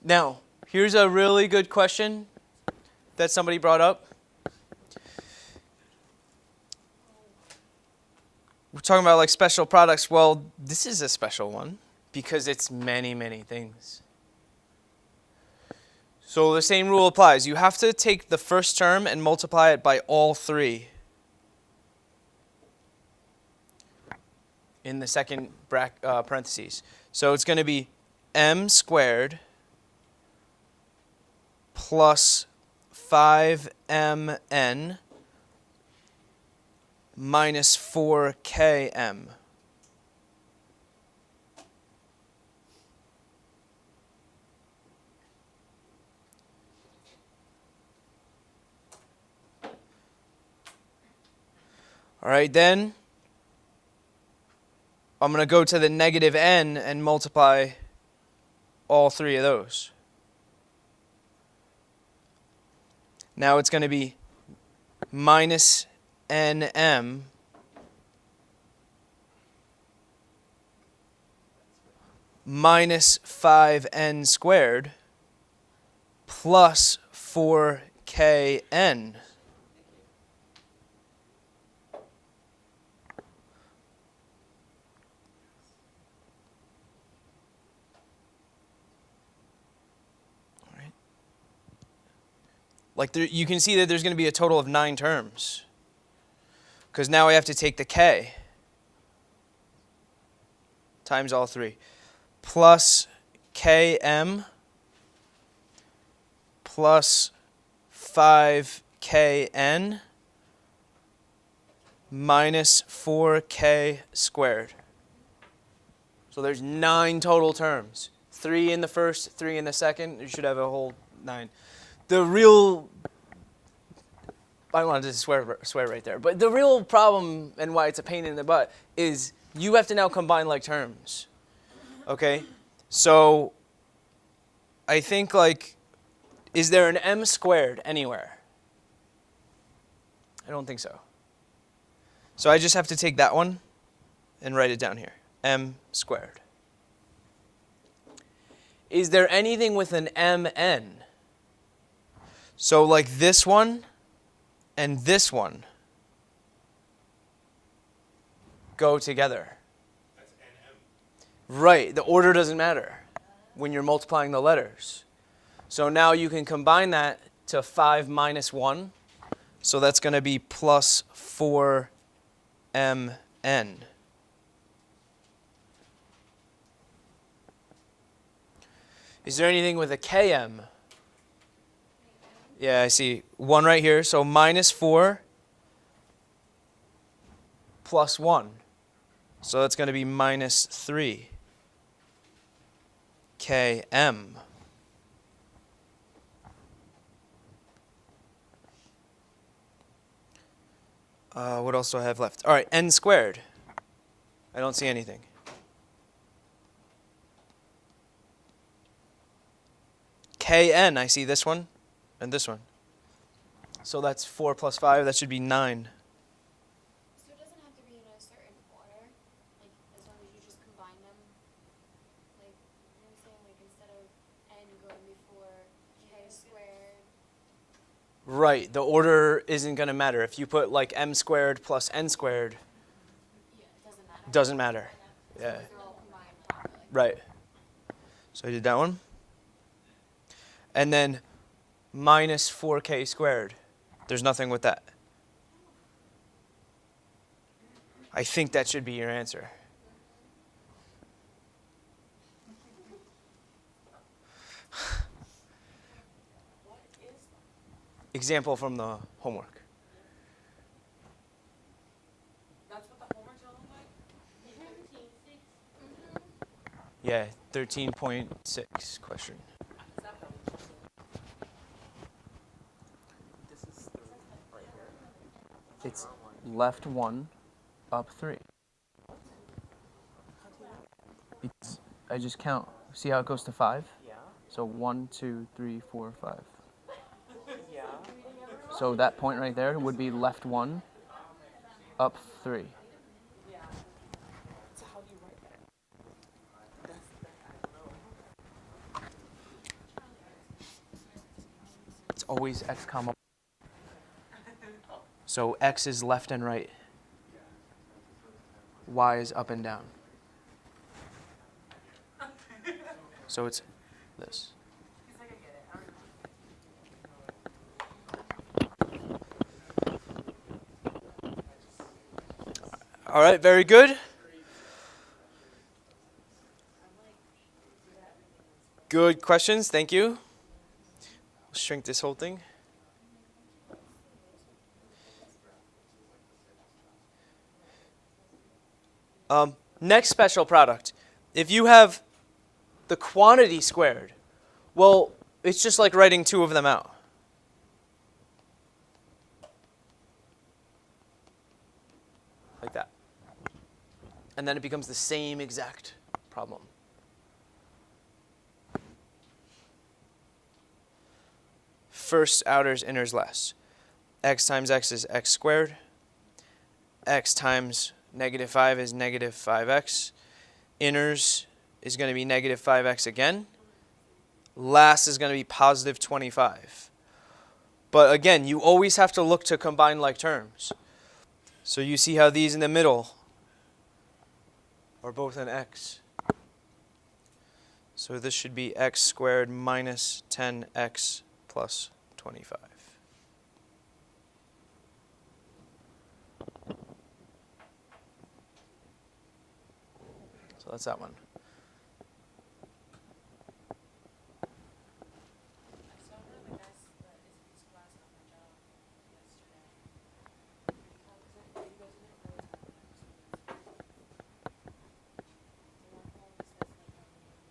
Now, here's a really good question that somebody brought up. We're talking about like special products. Well, this is a special one because it's many, many things. So the same rule applies. You have to take the first term and multiply it by all three in the second parentheses. So it's going to be m squared plus 5mn minus 4km. All right, then I'm going to go to the negative n and multiply all three of those. Now it's going to be minus nm minus 5n squared plus 4kn. Like you can see that there's going to be a total of 9 terms. Because now I have to take the k times all three. Plus km plus 5kn minus 4k squared. So there's 9 total terms. 3 in the first, 3 in the second. You should have a whole 9. The real, I wanted to swear right there, but the real problem and why it's a pain in the butt is you have to now combine like terms. Okay? So I think like, is there an m squared anywhere? I don't think so. So I just have to take that one and write it down here. M squared. Is there anything with an mn? So like this one and this one go together. That's NM. Right, the order doesn't matter when you're multiplying the letters. So now you can combine that to 5 minus 1. So that's going to be plus 4mn. Is there anything with a km? Yeah, I see 1 right here. So minus 4 plus 1. So that's going to be minus 3 km. What else do I have left? All right, n squared. I don't see anything. Kn, I see this one and this one. So that's 4 plus 5. That should be 9. So it doesn't have to be in a certain order, like as long as you just combine them. Like, you know what I'm saying? Like instead of n going before k squared. Right, the order isn't going to matter. If you put like m squared plus n squared, Yeah, it doesn't matter. doesn't matter. As Yeah. long as they're all combined properly. Right. So I did that one. And then minus 4k squared. There's nothing with that. I think that should be your answer. Example from the homework. That's what the homework told like? Yeah, 13.6 question. This is right here. It's left 1, up 3. Because I just count. See how it goes to 5? Yeah. So 1, 2, 3, 4, 5. Yeah. So that point right there would be left 1, up 3. So how do you write that? That's I don't know. always x comma. So x is left and right. Y is up and down. So it's this. He's like, I get it. I already All right, very good. Good questions, thank you. We'll shrink this whole thing. Next special product. If you have the quantity squared, well, it's just like writing two of them out. Like that. And then it becomes the same exact problem. First outers, inners less. X times x is x squared. X times negative 5 is negative 5x. Inners is going to be negative 5x again. Last is going to be positive 25. But again, you always have to look to combine like terms. So you see how these in the middle are both an x. So this should be x squared minus 10x plus 25. So that's that one. I saw one of the guys that is in his class on my job yesterday. He goes in there all the time. The one who always says like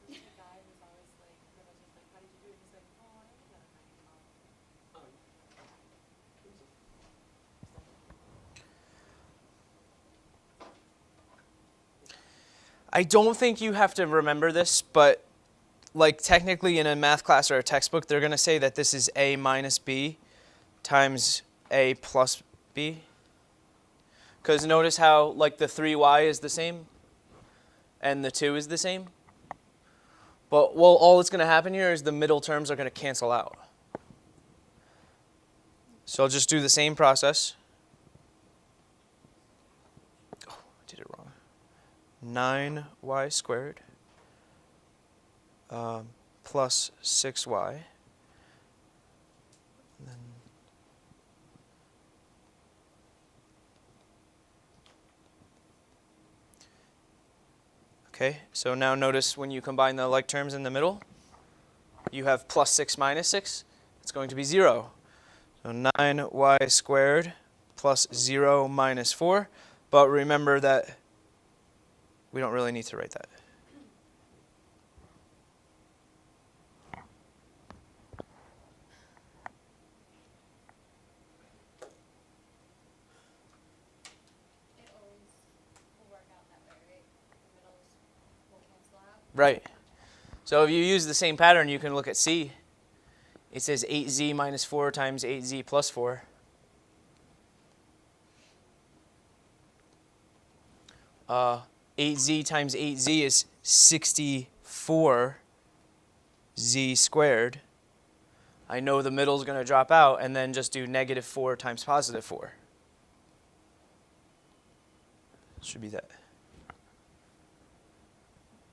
there's a guy who's always like, that was just like, how did you do it? He's like, oh, I only got a 95. I don't think you have to remember this, but like technically in a math class or a textbook, they're going to say that this is a minus b times a plus b. Because notice how like the 3y is the same and the 2 is the same. But well, all that's going to happen here is the middle terms are going to cancel out. So I'll just do the same process. Oh, I did it wrong. 9y squared plus 6y. And then okay, so now notice when you combine the like terms in the middle, you have plus 6 minus 6. It's going to be 0. So 9y squared plus 0 minus 4. But remember that we don't really need to write that. It always will work out that way, right? The middles will cancel out. Right. So if you use the same pattern, you can look at C. It says 8z minus 4 times 8z plus 4. Uh, 8z times 8z is 64z squared. I know the middle is going to drop out, and then just do negative 4 times positive 4. Should be that.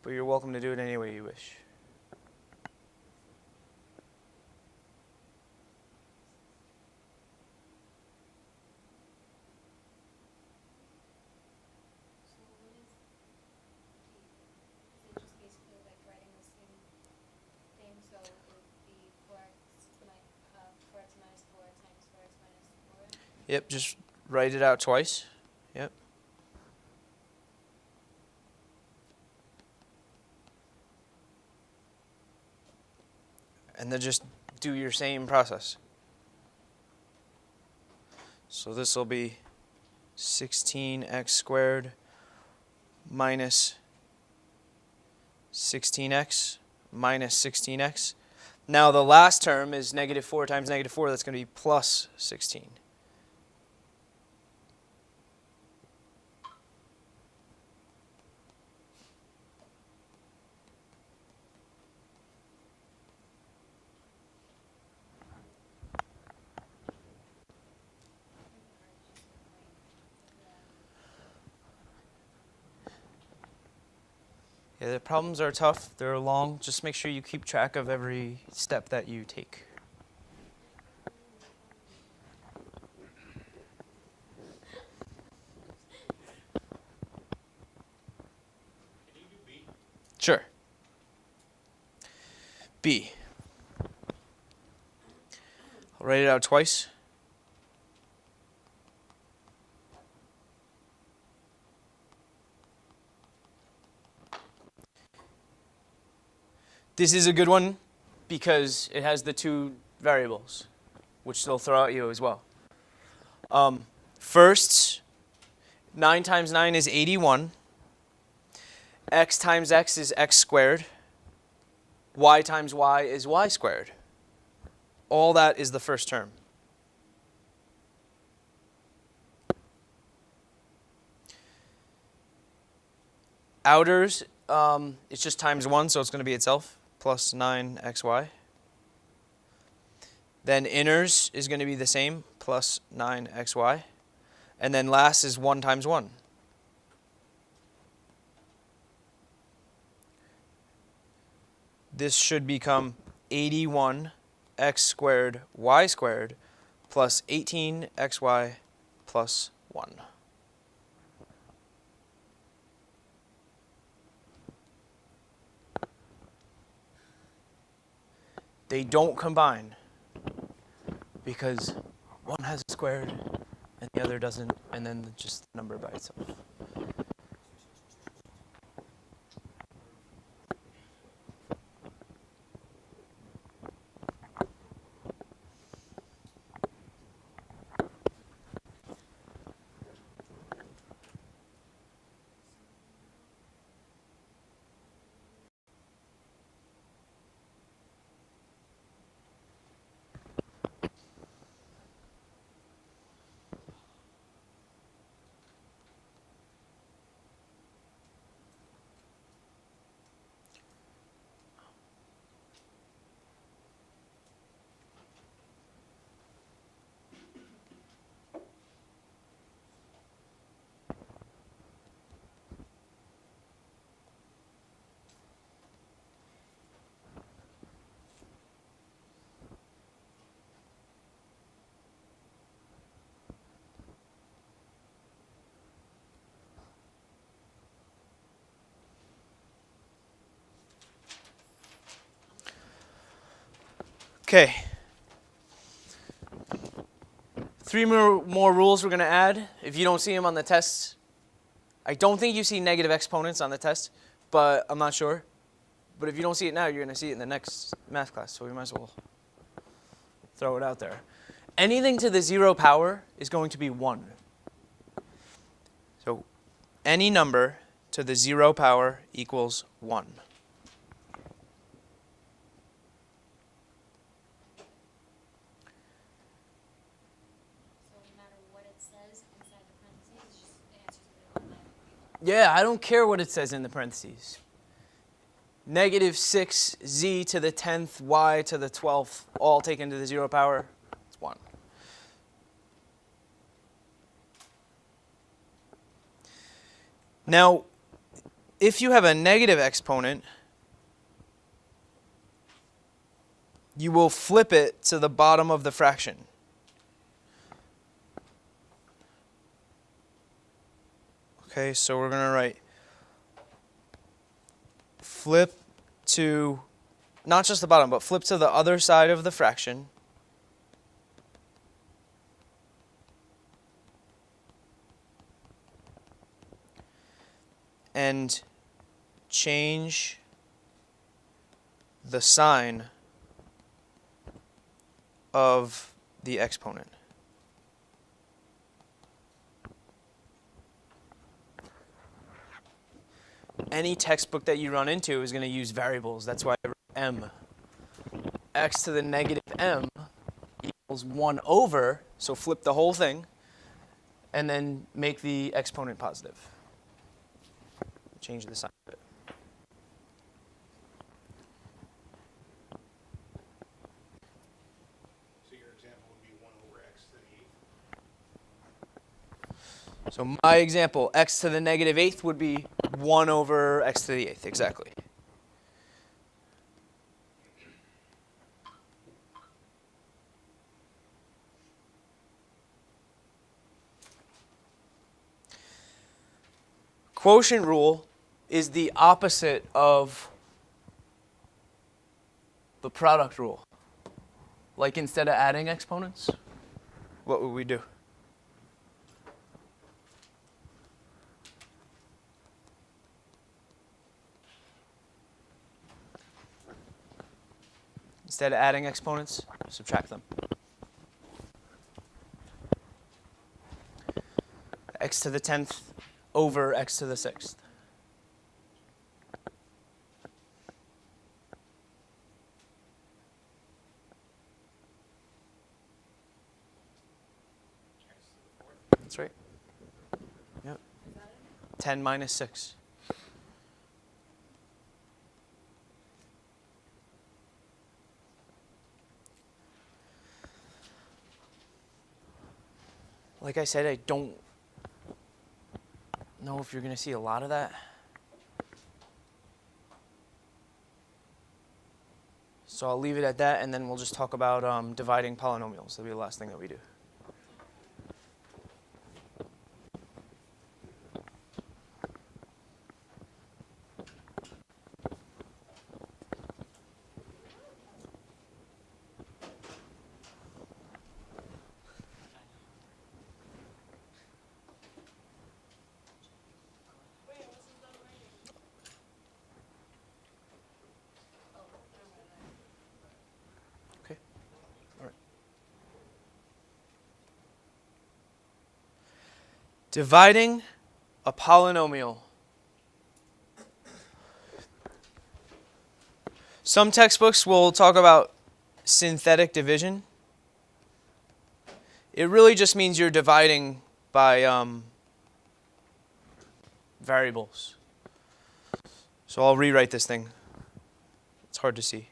But you're welcome to do it any way you wish. So what is it just basically like writing the same thing, so it would be 4x minus 4 times 4x minus 4? Yep, just write it out twice. Yep. And then just do your same process. So this will be 16x squared minus 16x minus 16x. Now the last term is negative 4 times negative 4. That's going to be plus 16. Okay, the problems are tough. They're long. Just make sure you keep track of every step that you take. Can you do B? Sure. B. I'll write it out twice. This is a good one because it has the two variables, which they'll throw at you as well. First, 9 times 9 is 81. X times x is x squared. Y times y is y squared. All that is the first term. Outers, it's just times 1, so it's going to be itself, plus 9xy. Then inners is going to be the same, plus 9xy. And then last is 1 times 1. This should become 81 x squared y squared plus 18xy plus 1. They don't combine because one has a squared and the other doesn't, and then just the number by itself. Okay. 3 more rules we're going to add. If you don't see them on the test, I don't think you see negative exponents on the test, but I'm not sure. But if you don't see it now, you're going to see it in the next math class, so we might as well throw it out there. Anything to the 0 power is going to be 1. So any number to the 0 power equals 1. Yeah, I don't care what it says in the parentheses. Negative 6z to the 10th, y to the 12th, all taken to the 0 power, it's 1. Now, if you have a negative exponent, you will flip it to the bottom of the fraction. Okay, so we're going to write flip to, not just the bottom, but flip to the other side of the fraction. And change the sign of the exponent. Any textbook that you run into is going to use variables. That's why I wrote m. X to the negative m equals 1 over, so flip the whole thing, and then make the exponent positive. Change the sign of it. So your example would be 1 over x to the 8th? So my example, x to the negative 8th would be 1 over x to the 8th, exactly. Quotient rule is the opposite of the product rule. Like instead of adding exponents, what would we do? Instead of adding exponents, subtract them. X to the 10th over x to the 6th. That's right. Yep. 10 minus 6. Like I said, I don't know if you're going to see a lot of that. So I'll leave it at that, and then we'll just talk about dividing polynomials. That'll be the last thing that we do. Okay. All right. Dividing a polynomial. Some textbooks will talk about synthetic division. It really just means you're dividing by variables. So I'll rewrite this thing. It's hard to see.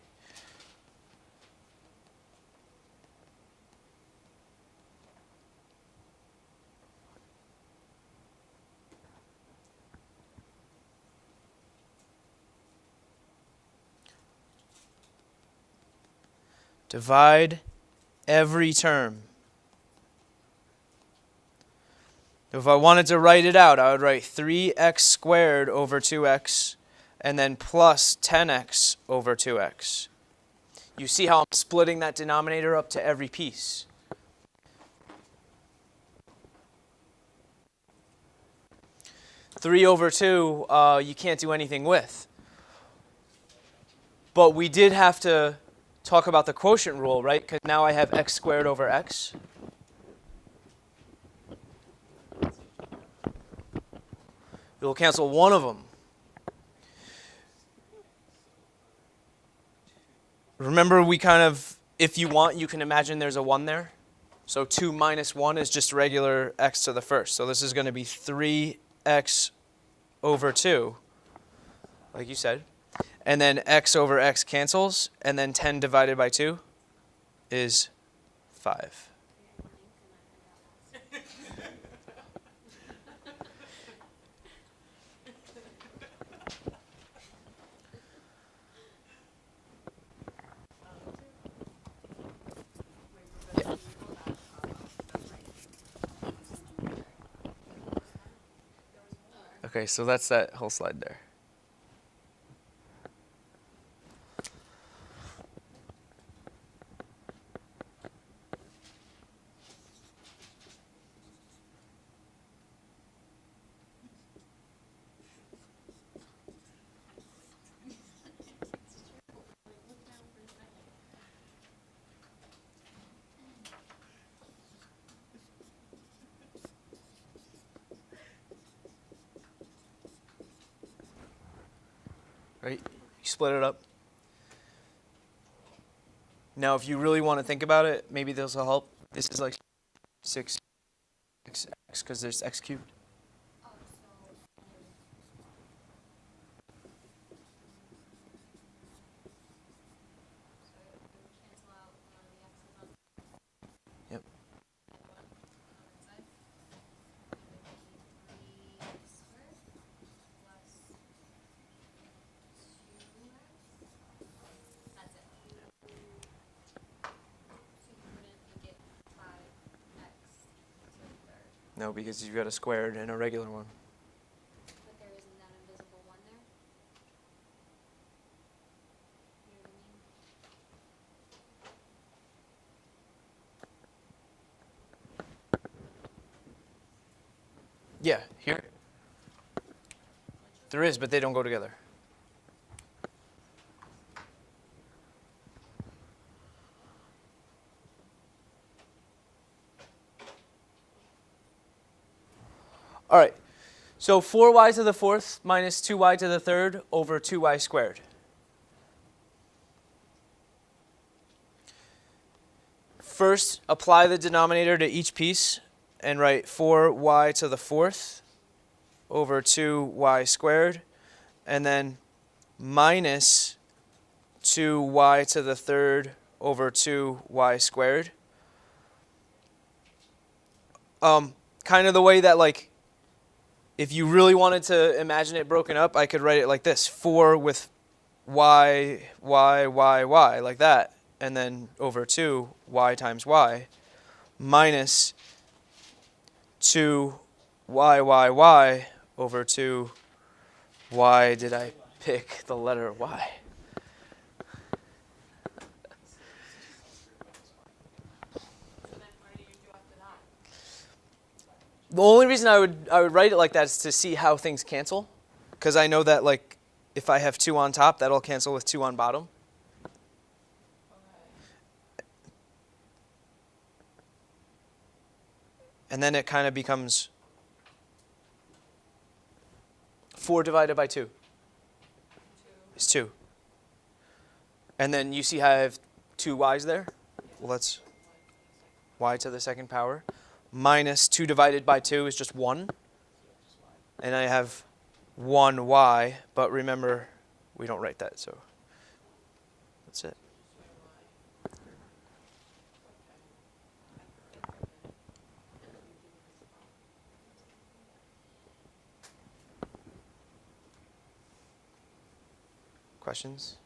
Divide every term. If I wanted to write it out, I would write 3x squared over 2x and then plus 10x over 2x. You see how I'm splitting that denominator up to every piece. Three over 2, you can't do anything with. But we did have to talk about the quotient rule, right? Because now I have x squared over x. You'll cancel one of them. Remember, we kind of, if you want, you can imagine there's a 1 there. So 2 minus 1 is just regular x to the first. So this is going to be 3x over 2, like you said. And then x over x cancels. And then 10 divided by 2 is 5. Okay, so that's that whole slide there. Right? You split it up. Now, if you really want to think about it, maybe this will help. This is like 6x because there's x cubed. Oh, so it would cancel out the x's on Yep. one on the inside. It would be 3x squared plus No, because you've got a squared and a regular one. But there isn't that invisible one there? You know what I mean? Yeah, here. There is, but they don't go together. All right. So 4y to the fourth minus 2y to the third over 2y squared. First, apply the denominator to each piece and write 4y to the fourth over 2y squared, and then minus 2y to the third over 2y squared. Kind of the way that, like, if you really wanted to imagine it broken up, I could write it like this: 4 with y, like that, and then over 2, y times y, minus 2 y over 2, why did I pick the letter y? So then what do you do after that? The only reason I would write it like that is to see how things cancel, because I know that, like, if I have 2 on top, that'll cancel with 2 on bottom. Okay. And then it kind of becomes 4 divided by 2 2. is 2. And then you see how I have 2 y's there? Well, that's y to the second power. Minus 2 divided by 2 is just 1. And I have 1y, but remember, we don't write that, so that's it. Questions?